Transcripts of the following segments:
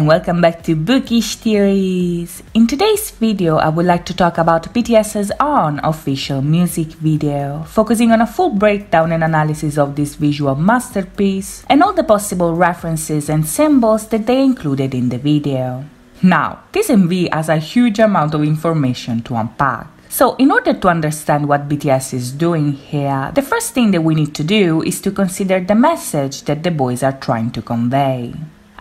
and welcome back to Bookish Theories. In today's video, I would like to talk about BTS's own official music video, focusing on a full breakdown and analysis of this visual masterpiece and all the possible references and symbols that they included in the video. Now, this MV has a huge amount of information to unpack. So, in order to understand what BTS is doing here, the first thing that we need to do is to consider the message that the boys are trying to convey.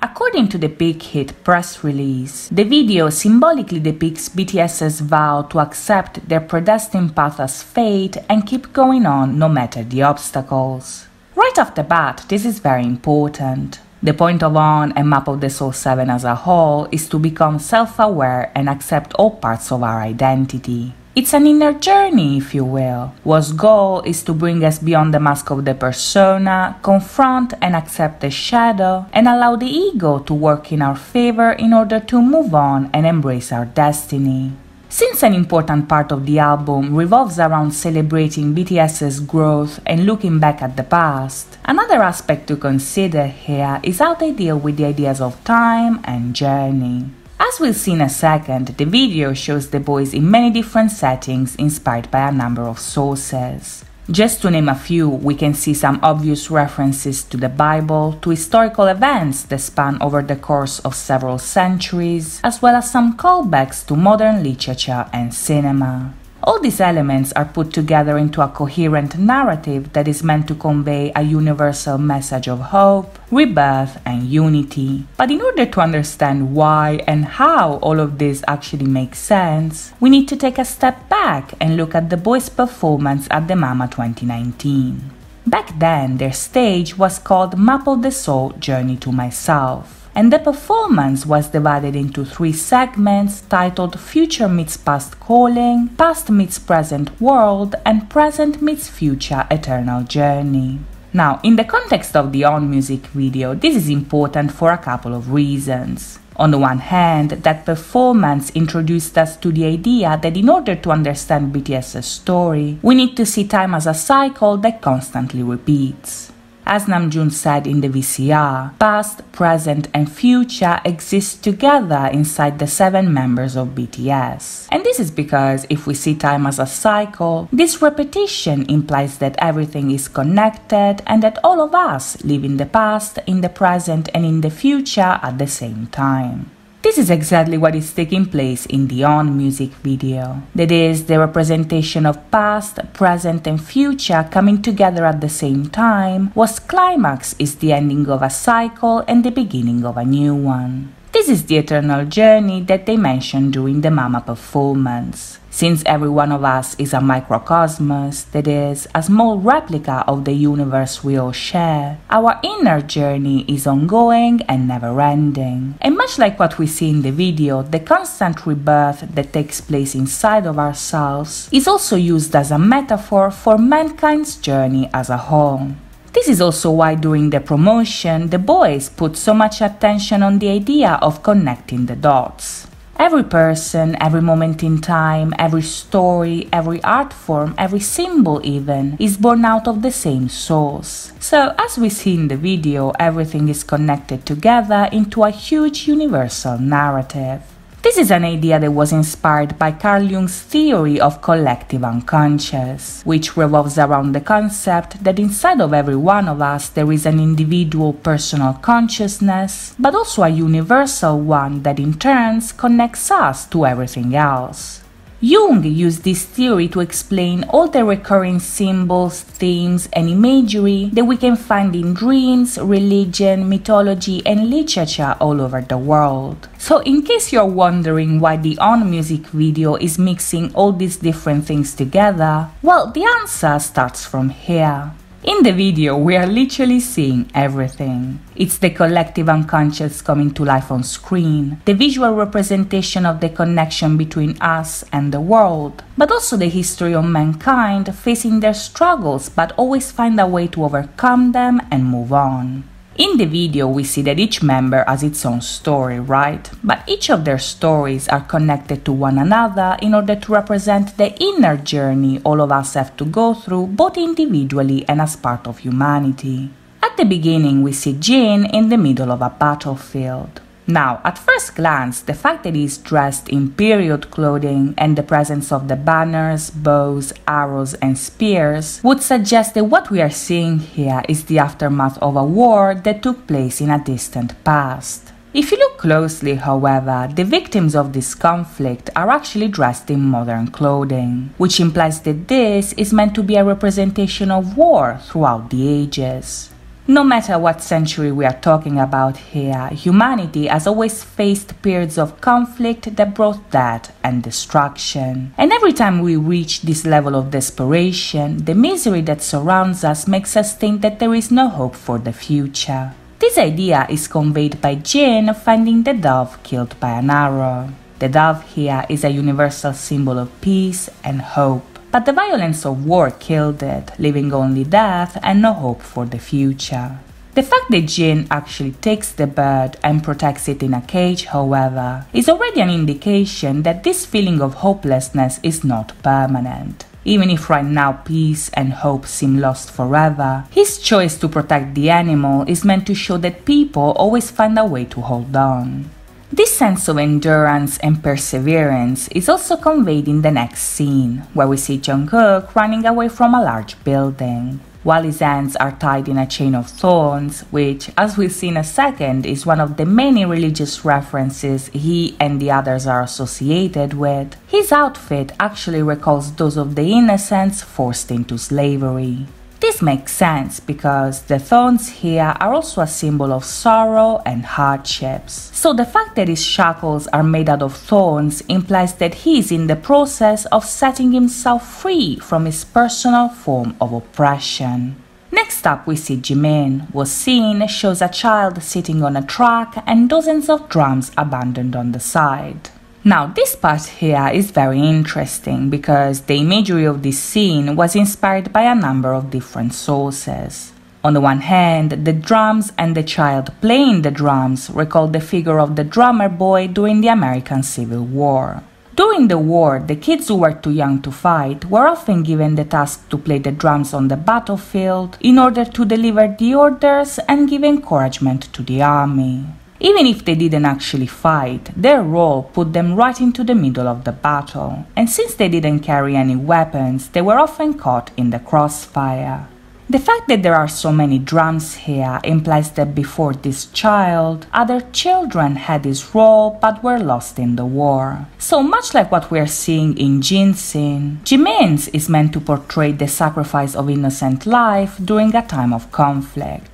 According to the Big Hit press release, the video symbolically depicts BTS's vow to accept their predestined path as fate and keep going on no matter the obstacles. Right off the bat, this is very important. The point of On and Map of the Soul 7 as a whole is to become self-aware and accept all parts of our identity. It's an inner journey, if you will, whose goal is to bring us beyond the mask of the persona, confront and accept the shadow, and allow the ego to work in our favor in order to move on and embrace our destiny. Since an important part of the album revolves around celebrating BTS's growth and looking back at the past, another aspect to consider here is how they deal with the ideas of time and journey. As we'll see in a second, the video shows the boys in many different settings inspired by a number of sources. Just to name a few, we can see some obvious references to the Bible, to historical events that span over the course of several centuries, as well as some callbacks to modern literature and cinema. All these elements are put together into a coherent narrative that is meant to convey a universal message of hope, rebirth, and unity. But in order to understand why and how all of this actually makes sense, we need to take a step back and look at the boys' performance at the Mama 2019. Back then, their stage was called Map of the Soul Journey to Myself. And the performance was divided into 3 segments titled Future Meets Past Calling, Past Meets Present World, and Present Meets Future Eternal Journey. Now, in the context of the On music video, this is important for a couple of reasons. On the one hand, that performance introduced us to the idea that in order to understand BTS's story, we need to see time as a cycle that constantly repeats. As Namjoon said in the VCR, past, present, and future exist together inside the 7 members of BTS. And this is because if we see time as a cycle, this repetition implies that everything is connected and that all of us live in the past, in the present, and in the future at the same time. This is exactly what is taking place in the On music video. That is, the representation of past, present, and future coming together at the same time, whose climax is the ending of a cycle and the beginning of a new one. This is the eternal journey that they mentioned during the Mama performance. Since every one of us is a microcosmos, that is, a small replica of the universe we all share, our inner journey is ongoing and never-ending. And much like what we see in the video, the constant rebirth that takes place inside of ourselves is also used as a metaphor for mankind's journey as a whole. This is also why during the promotion, the boys put so much attention on the idea of connecting the dots. Every person, every moment in time, every story, every art form, every symbol even, is born out of the same source. So, as we see in the video, everything is connected together into a huge universal narrative. This is an idea that was inspired by Carl Jung's theory of collective unconscious, which revolves around the concept that inside of every one of us there is an individual personal consciousness, but also a universal one that in turn connects us to everything else. Jung used this theory to explain all the recurring symbols, themes, and imagery that we can find in dreams, religion, mythology, and literature all over the world. So, in case you're wondering why the On music video is mixing all these different things together, well, the answer starts from here. In the video, we are literally seeing everything. It's the collective unconscious coming to life on screen, the visual representation of the connection between us and the world, but also the history of mankind facing their struggles but always find a way to overcome them and move on. In the video, we see that each member has its own story, right? But each of their stories are connected to one another in order to represent the inner journey all of us have to go through, both individually and as part of humanity. At the beginning, we see Jin in the middle of a battlefield. Now, at first glance, the fact that he is dressed in period clothing and the presence of the banners, bows, arrows, and spears would suggest that what we are seeing here is the aftermath of a war that took place in a distant past. If you look closely, however, the victims of this conflict are actually dressed in modern clothing, which implies that this is meant to be a representation of war throughout the ages. No matter what century we are talking about here, humanity has always faced periods of conflict that brought death and destruction. And every time we reach this level of desperation, the misery that surrounds us makes us think that there is no hope for the future. This idea is conveyed by Jin finding the dove killed by an arrow. The dove here is a universal symbol of peace and hope. But the violence of war killed it, leaving only death and no hope for the future. The fact that Jin actually takes the bird and protects it in a cage, however, is already an indication that this feeling of hopelessness is not permanent. Even if right now peace and hope seem lost forever, his choice to protect the animal is meant to show that people always find a way to hold on. This sense of endurance and perseverance is also conveyed in the next scene, where we see Jungkook running away from a large building. While his hands are tied in a chain of thorns, which, as we'll see in a second, is one of the many religious references he and the others are associated with, his outfit actually recalls those of the innocents forced into slavery. This makes sense because the thorns here are also a symbol of sorrow and hardships. So the fact that his shackles are made out of thorns implies that he is in the process of setting himself free from his personal form of oppression. Next up we see Jimin, whose scene shows a child sitting on a track and dozens of drums abandoned on the side. Now this part here is very interesting because the imagery of this scene was inspired by a number of different sources. On the one hand, the drums and the child playing the drums recall the figure of the drummer boy during the American Civil War. During the war, the kids who were too young to fight were often given the task to play the drums on the battlefield in order to deliver the orders and give encouragement to the army. Even if they didn't actually fight, their role put them right into the middle of the battle, and since they didn't carry any weapons, they were often caught in the crossfire. The fact that there are so many drums here implies that before this child, other children had this role but were lost in the war. So much like what we are seeing in Jin's scene, Jimin's is meant to portray the sacrifice of innocent life during a time of conflict.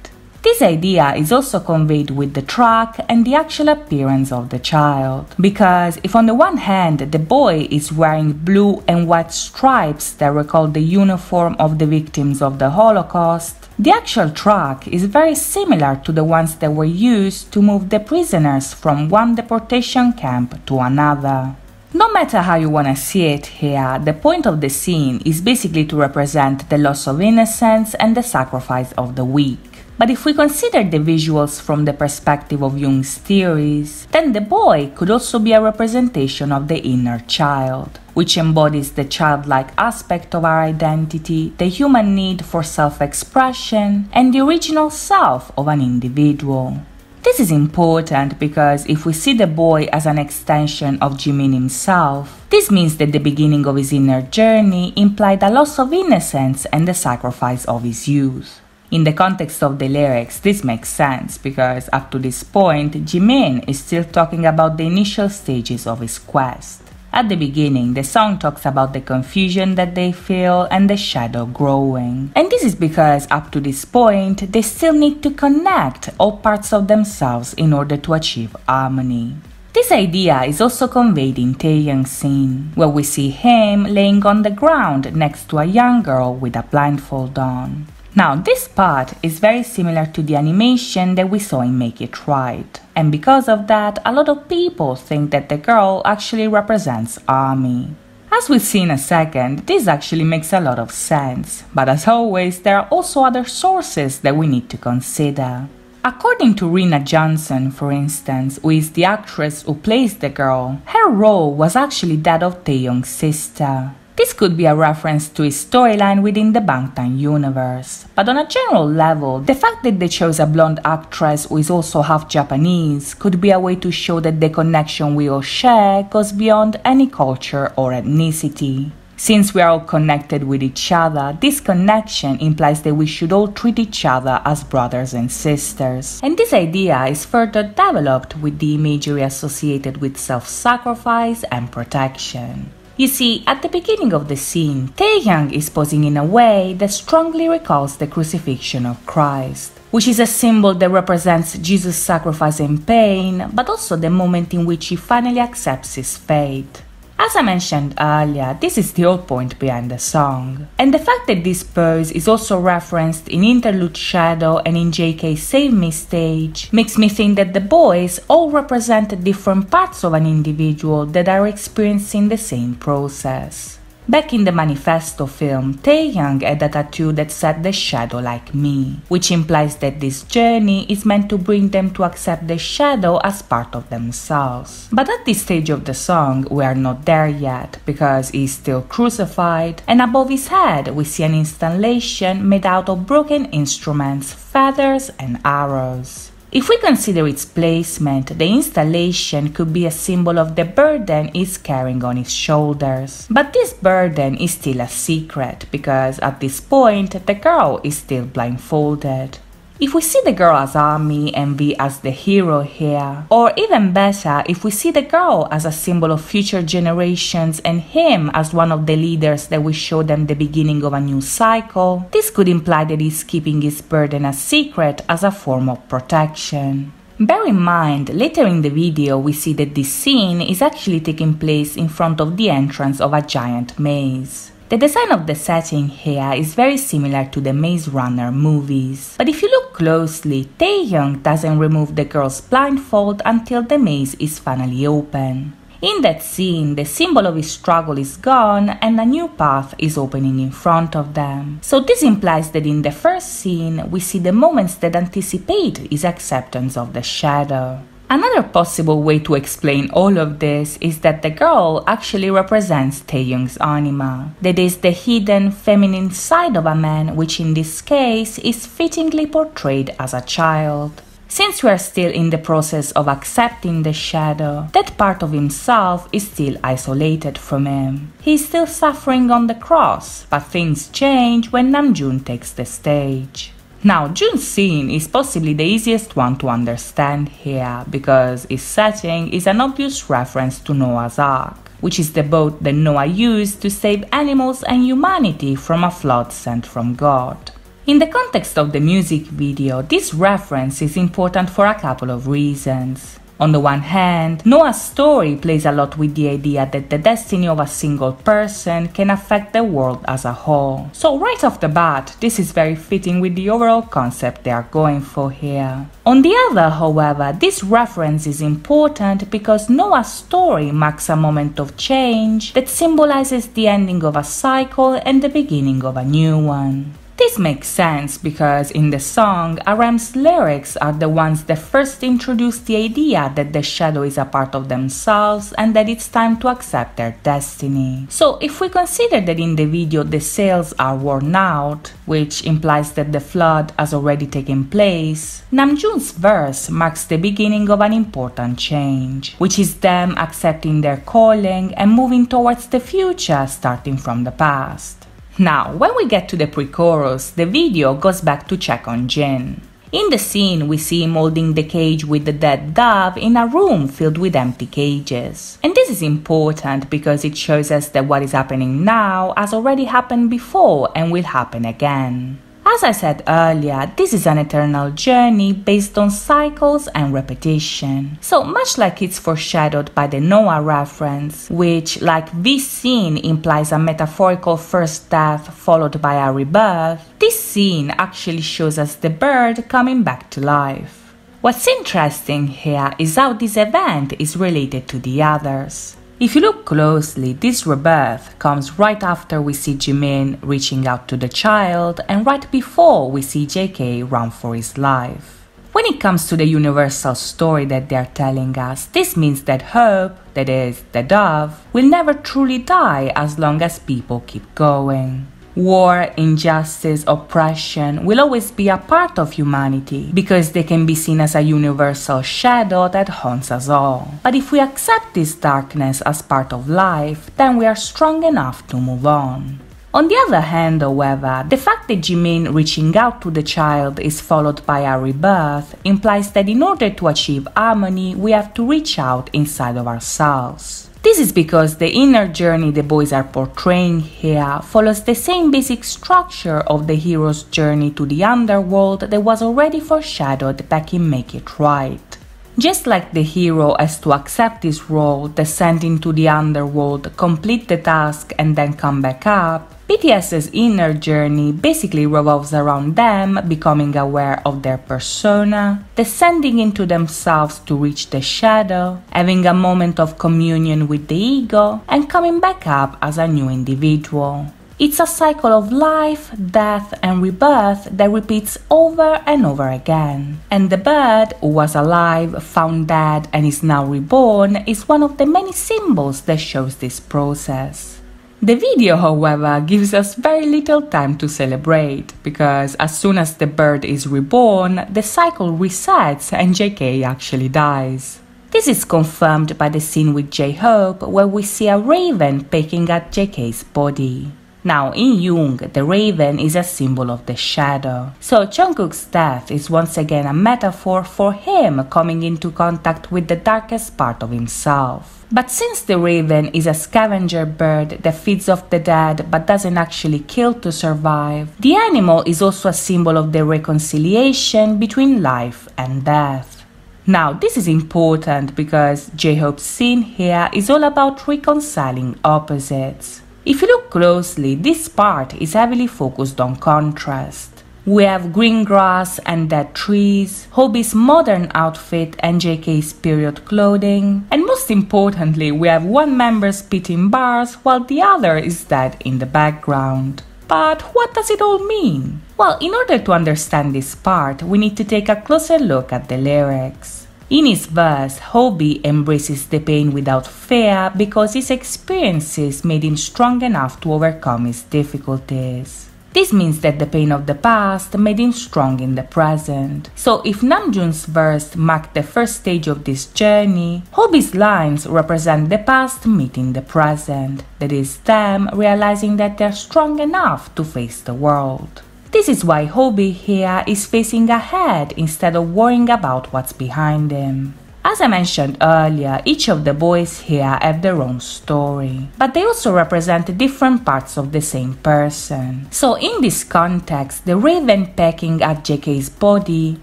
This idea is also conveyed with the track and the actual appearance of the child. Because if on the one hand the boy is wearing blue and white stripes that recall the uniform of the victims of the Holocaust, the actual track is very similar to the ones that were used to move the prisoners from one deportation camp to another. No matter how you want to see it here, the point of the scene is basically to represent the loss of innocence and the sacrifice of the weak. But if we consider the visuals from the perspective of Jung's theories, then the boy could also be a representation of the inner child, which embodies the childlike aspect of our identity, the human need for self-expression, and the original self of an individual. This is important because if we see the boy as an extension of Jimin himself, this means that the beginning of his inner journey implied a loss of innocence and the sacrifice of his youth. In the context of the lyrics, this makes sense because up to this point, Jimin is still talking about the initial stages of his quest. At the beginning, the song talks about the confusion that they feel and the shadow growing. And this is because up to this point, they still need to connect all parts of themselves in order to achieve harmony. This idea is also conveyed in Taehyung's scene, where we see him laying on the ground next to a young girl with a blindfold on. Now, this part is very similar to the animation that we saw in Make It Right, and because of that, a lot of people think that the girl actually represents Army. As we'll see in a second, this actually makes a lot of sense, but as always, there are also other sources that we need to consider. According to Rena Johnson, for instance, who is the actress who plays the girl, her role was actually that of Taehyung's sister. This could be a reference to a storyline within the Bangtan universe, but on a general level, the fact that they chose a blonde actress who is also half Japanese could be a way to show that the connection we all share goes beyond any culture or ethnicity. Since we are all connected with each other, this connection implies that we should all treat each other as brothers and sisters. And this idea is further developed with the imagery associated with self-sacrifice and protection. You see, at the beginning of the scene, Taehyung is posing in a way that strongly recalls the crucifixion of Christ, which is a symbol that represents Jesus' sacrifice and pain, but also the moment in which he finally accepts his fate. As I mentioned earlier, this is the whole point behind the song. And the fact that this pose is also referenced in Interlude Shadow and in JK's Save Me stage makes me think that the boys all represent different parts of an individual that are experiencing the same process. Back in the Manifesto film, Taehyung had a tattoo that said "The shadow like me," which implies that this journey is meant to bring them to accept the shadow as part of themselves. But at this stage of the song, we are not there yet, because he is still crucified, and above his head we see an installation made out of broken instruments, feathers and arrows. If we consider its placement, the installation could be a symbol of the burden he's carrying on his shoulders. But this burden is still a secret, because at this point the girl is still blindfolded. If we see the girl as Army and V as the hero here, or even better, if we see the girl as a symbol of future generations and him as one of the leaders that will show them the beginning of a new cycle, this could imply that he's keeping his burden a secret as a form of protection. Bear in mind, later in the video we see that this scene is actually taking place in front of the entrance of a giant maze. The design of the setting here is very similar to the Maze Runner movies, but if you look closely, Taehyung doesn't remove the girl's blindfold until the maze is finally open. In that scene, the symbol of his struggle is gone and a new path is opening in front of them. So this implies that in the first scene, we see the moments that anticipate his acceptance of the shadow. Another possible way to explain all of this is that the girl actually represents Taehyung's anima. That is the hidden feminine side of a man, which in this case is fittingly portrayed as a child. Since we are still in the process of accepting the shadow, that part of himself is still isolated from him. He is still suffering on the cross, but things change when Namjoon takes the stage. Now, Joon's scene is possibly the easiest one to understand here, because its setting is an obvious reference to Noah's Ark, which is the boat that Noah used to save animals and humanity from a flood sent from God. In the context of the music video, this reference is important for a couple of reasons. On the one hand, Noah's story plays a lot with the idea that the destiny of a single person can affect the world as a whole. So right off the bat, this is very fitting with the overall concept they are going for here. On the other, however, this reference is important because Noah's story marks a moment of change that symbolizes the ending of a cycle and the beginning of a new one. This makes sense because in the song, RM's lyrics are the ones that first introduce the idea that the shadow is a part of themselves and that it's time to accept their destiny. So if we consider that in the video the sails are worn out, which implies that the flood has already taken place, Namjoon's verse marks the beginning of an important change, which is them accepting their calling and moving towards the future starting from the past. Now, when we get to the pre-chorus, the video goes back to check on Jin. In the scene, we see him holding the cage with the dead dove in a room filled with empty cages. And this is important because it shows us that what is happening now has already happened before and will happen again. As I said earlier, this is an eternal journey based on cycles and repetition. So much like it's foreshadowed by the Noah reference, which, like this scene, implies a metaphorical first death followed by a rebirth, this scene actually shows us the bird coming back to life. What's interesting here is how this event is related to the others. If you look closely, this rebirth comes right after we see Jimin reaching out to the child and right before we see JK run for his life. When it comes to the universal story that they are telling us, this means that hope, that is, the dove, will never truly die as long as people keep going. War, injustice, oppression will always be a part of humanity because they can be seen as a universal shadow that haunts us all. But if we accept this darkness as part of life, then we are strong enough to move on. On the other hand, however, the fact that Jimin reaching out to the child is followed by a rebirth implies that in order to achieve harmony, we have to reach out inside of ourselves. This is because the inner journey the boys are portraying here follows the same basic structure of the hero's journey to the underworld that was already foreshadowed back in Make It Right. Just like the hero has to accept his role, descend into the underworld, complete the task and then come back up, BTS's inner journey basically revolves around them becoming aware of their persona, descending into themselves to reach the shadow, having a moment of communion with the ego, and coming back up as a new individual. It's a cycle of life, death, and rebirth that repeats over and over again. And the bird, who was alive, found dead, and is now reborn, is one of the many symbols that shows this process. The video, however, gives us very little time to celebrate, because as soon as the bird is reborn, the cycle resets and JK actually dies. This is confirmed by the scene with J-Hope, where we see a raven pecking at JK's body. Now, in Jung, the raven is a symbol of the shadow, so Jungkook's death is once again a metaphor for him coming into contact with the darkest part of himself. But since the raven is a scavenger bird that feeds off the dead but doesn't actually kill to survive, the animal is also a symbol of the reconciliation between life and death. Now, this is important because J-Hope's scene here is all about reconciling opposites. If you look closely, this part is heavily focused on contrast. We have green grass and dead trees, Hobie's modern outfit and JK's period clothing, and most importantly, we have one member spitting bars while the other is dead in the background. But what does it all mean? Well, in order to understand this part, we need to take a closer look at the lyrics. In his verse, Hobie embraces the pain without fear because his experiences made him strong enough to overcome his difficulties. This means that the pain of the past made him strong in the present. So if Namjoon's verse marked the first stage of this journey, Hobie's lines represent the past meeting the present, that is, them realizing that they're strong enough to face the world. This is why Hobie here is facing ahead instead of worrying about what's behind him. As I mentioned earlier, each of the boys here have their own story, but they also represent different parts of the same person. So in this context, the raven pecking at JK's body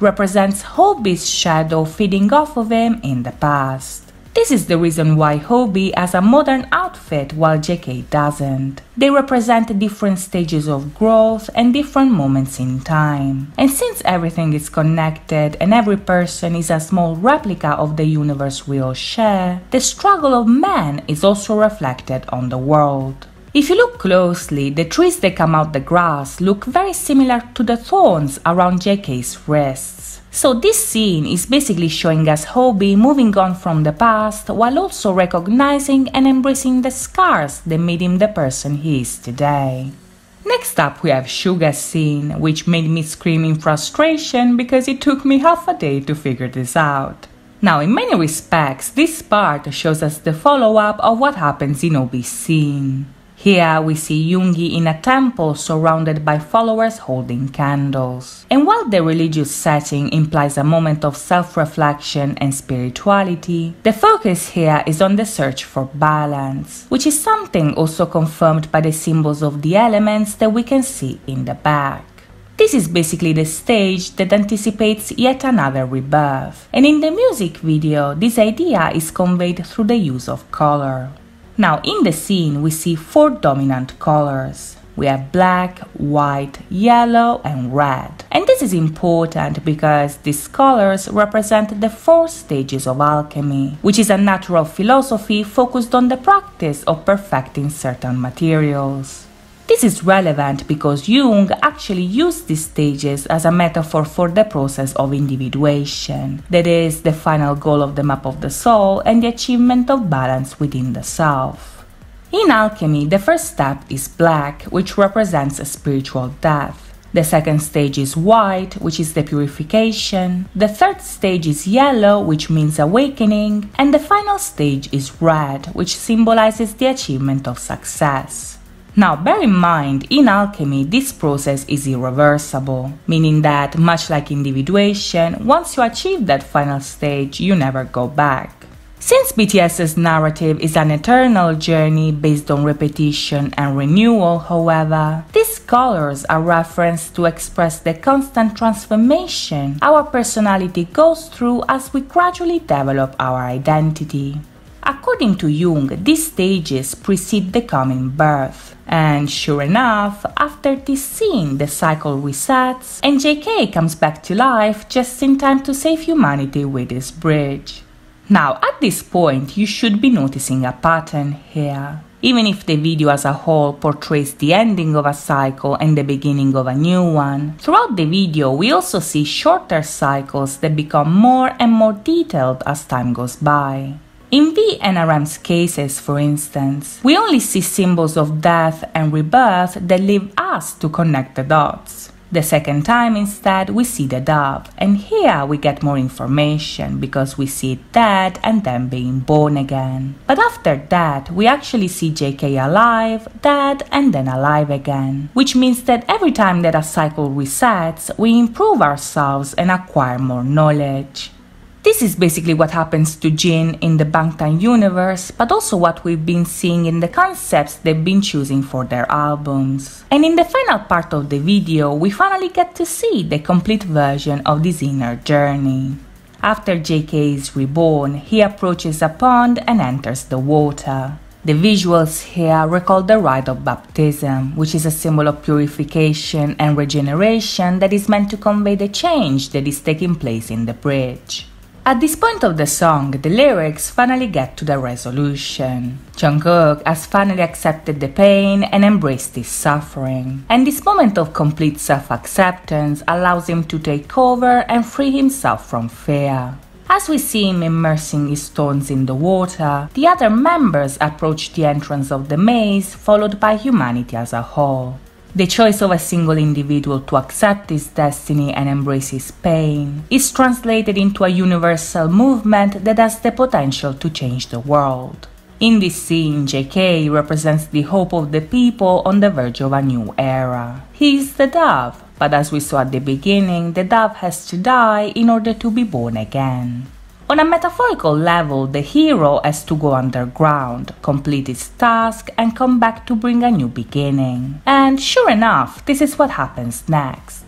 represents Hobie's shadow feeding off of him in the past. This is the reason why Hobie has a modern outfit while JK doesn't. They represent different stages of growth and different moments in time. And since everything is connected and every person is a small replica of the universe we all share, the struggle of man is also reflected on the world. If you look closely, the trees that come out the grass look very similar to the thorns around JK's wrists. So this scene is basically showing us Hobie moving on from the past while also recognizing and embracing the scars that made him the person he is today. Next up we have Suga's scene, which made me scream in frustration because it took me half a day to figure this out. Now, in many respects, this part shows us the follow-up of what happens in Hobie's scene. Here we see Yoongi in a temple surrounded by followers holding candles. And while the religious setting implies a moment of self-reflection and spirituality, the focus here is on the search for balance, which is something also confirmed by the symbols of the elements that we can see in the back. This is basically the stage that anticipates yet another rebirth, and in the music video, this idea is conveyed through the use of color. Now, in the scene, we see 4 dominant colors. We have black, white, yellow, and red. And this is important because these colors represent the 4 stages of alchemy, which is a natural philosophy focused on the practice of perfecting certain materials. This is relevant because Jung actually used these stages as a metaphor for the process of individuation, that is, the final goal of the map of the soul and the achievement of balance within the self. In alchemy, the first step is black, which represents a spiritual death. The second stage is white, which is the purification. The third stage is yellow, which means awakening. And the final stage is red, which symbolizes the achievement of success. Now, bear in mind, in alchemy, this process is irreversible, meaning that, much like individuation, once you achieve that final stage, you never go back. Since BTS's narrative is an eternal journey based on repetition and renewal, however, these colors are referenced to express the constant transformation our personality goes through as we gradually develop our identity. According to Jung, these stages precede the coming birth. And sure enough, after this scene, the cycle resets and JK comes back to life just in time to save humanity with his bridge. Now, at this point, you should be noticing a pattern here. Even if the video as a whole portrays the ending of a cycle and the beginning of a new one, throughout the video we also see shorter cycles that become more and more detailed as time goes by. In V and RM's cases, for instance, we only see symbols of death and rebirth that leave us to connect the dots. The second time, instead, we see the dove, and here we get more information because we see it dead and then being born again. But after that, we actually see JK alive, dead, and then alive again, which means that every time that a cycle resets, we improve ourselves and acquire more knowledge. This is basically what happens to Jin in the Bangtan universe, but also what we've been seeing in the concepts they've been choosing for their albums. And in the final part of the video, we finally get to see the complete version of this inner journey. After JK is reborn, he approaches a pond and enters the water. The visuals here recall the rite of baptism, which is a symbol of purification and regeneration that is meant to convey the change that is taking place in the bridge. At this point of the song, the lyrics finally get to the resolution. Jungkook has finally accepted the pain and embraced his suffering. And this moment of complete self-acceptance allows him to take over and free himself from fear. As we see him immersing his stones in the water, the other members approach the entrance of the maze, followed by humanity as a whole. The choice of a single individual to accept his destiny and embrace his pain is translated into a universal movement that has the potential to change the world. In this scene, JK represents the hope of the people on the verge of a new era. He is the dove, but as we saw at the beginning, the dove has to die in order to be born again. On a metaphorical level, the hero has to go underground, complete his task, and come back to bring a new beginning. And sure enough, this is what happens next.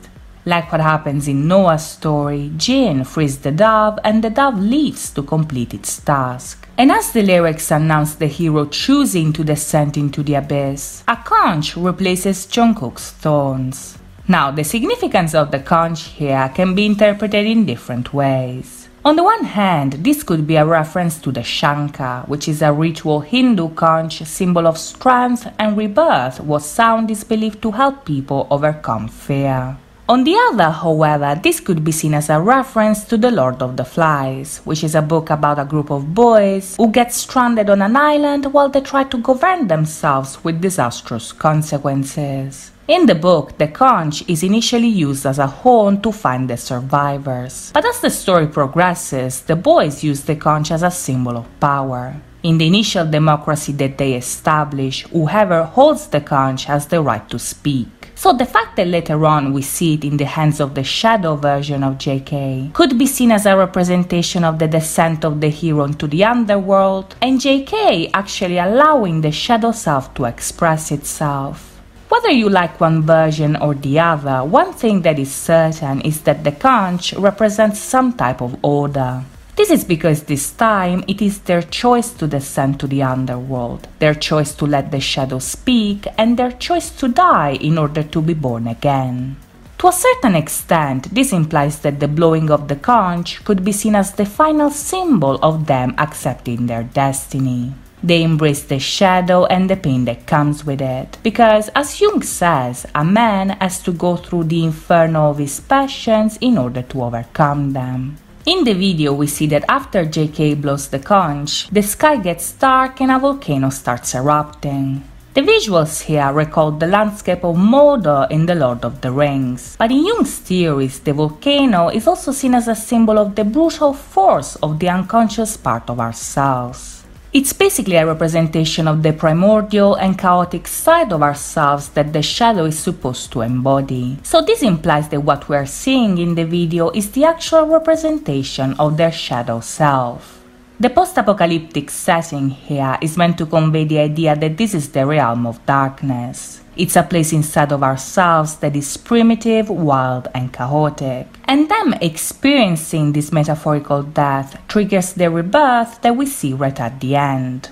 Like what happens in Noah's story, Jin frees the dove and the dove leaves to complete its task. And as the lyrics announce the hero choosing to descend into the abyss, a conch replaces Jungkook's thorns. Now, the significance of the conch here can be interpreted in different ways. On the one hand, this could be a reference to the Shankha, which is a ritual Hindu conch symbol of strength and rebirth, what sound is believed to help people overcome fear. On the other, however, this could be seen as a reference to The Lord of the Flies, which is a book about a group of boys who get stranded on an island while they try to govern themselves with disastrous consequences. In the book, the conch is initially used as a horn to find the survivors, but as the story progresses, the boys use the conch as a symbol of power. In the initial democracy that they establish, whoever holds the conch has the right to speak. So the fact that later on we see it in the hands of the shadow version of JK could be seen as a representation of the descent of the hero into the underworld, and JK actually allowing the shadow self to express itself. Whether you like one version or the other, one thing that is certain is that the conch represents some type of order. This is because this time it is their choice to descend to the underworld, their choice to let the shadow speak, and their choice to die in order to be born again. To a certain extent, this implies that the blowing of the conch could be seen as the final symbol of them accepting their destiny. They embrace the shadow and the pain that comes with it, because as Jung says, a man has to go through the inferno of his passions in order to overcome them. In the video we see that after JK blows the conch, the sky gets dark and a volcano starts erupting. The visuals here recall the landscape of Mordor in The Lord of the Rings, but in Jung's theories the volcano is also seen as a symbol of the brutal force of the unconscious part of ourselves. It's basically a representation of the primordial and chaotic side of ourselves that the shadow is supposed to embody. So this implies that what we are seeing in the video is the actual representation of their shadow self. The post-apocalyptic setting here is meant to convey the idea that this is the realm of darkness. It's a place inside of ourselves that is primitive, wild, and chaotic. And them experiencing this metaphorical death triggers the rebirth that we see right at the end.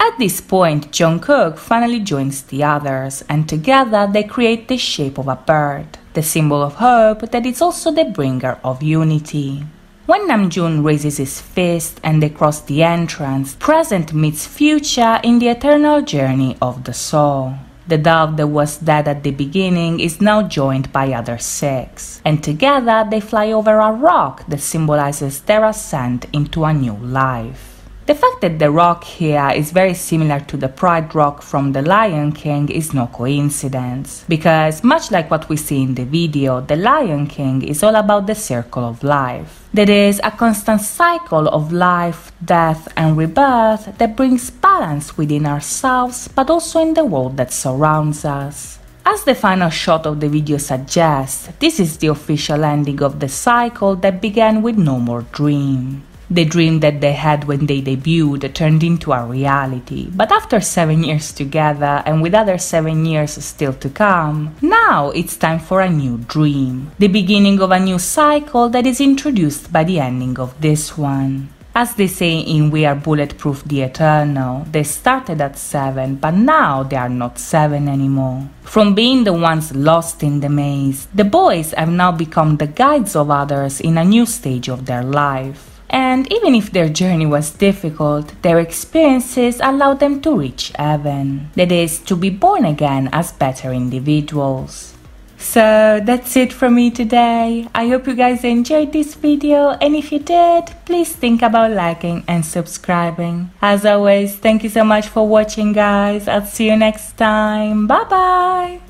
At this point, Jungkook finally joins the others, and together they create the shape of a bird, the symbol of hope that is also the bringer of unity. When Namjoon raises his fist and they cross the entrance, present meets future in the eternal journey of the soul. The dove that was dead at the beginning is now joined by other 6, and together they fly over a rock that symbolizes their ascent into a new life. The fact that the rock here is very similar to the Pride Rock from The Lion King is no coincidence, because much like what we see in the video, The Lion King is all about the circle of life. That is, a constant cycle of life, death, and rebirth that brings balance within ourselves, but also in the world that surrounds us. As the final shot of the video suggests, this is the official ending of the cycle that began with No More Dream. The dream that they had when they debuted turned into a reality, but after 7 years together and with other 7 years still to come, now it's time for a new dream, the beginning of a new cycle that is introduced by the ending of this one. As they say in We Are Bulletproof the Eternal, they started at 7, but now they are not 7 anymore. From being the ones lost in the maze, the boys have now become the guides of others in a new stage of their life. And even if their journey was difficult, their experiences allowed them to reach heaven. That is, to be born again as better individuals. So that's it from me today. I hope you guys enjoyed this video, and if you did, please think about liking and subscribing. As always, thank you so much for watching, guys. I'll see you next time. Bye bye.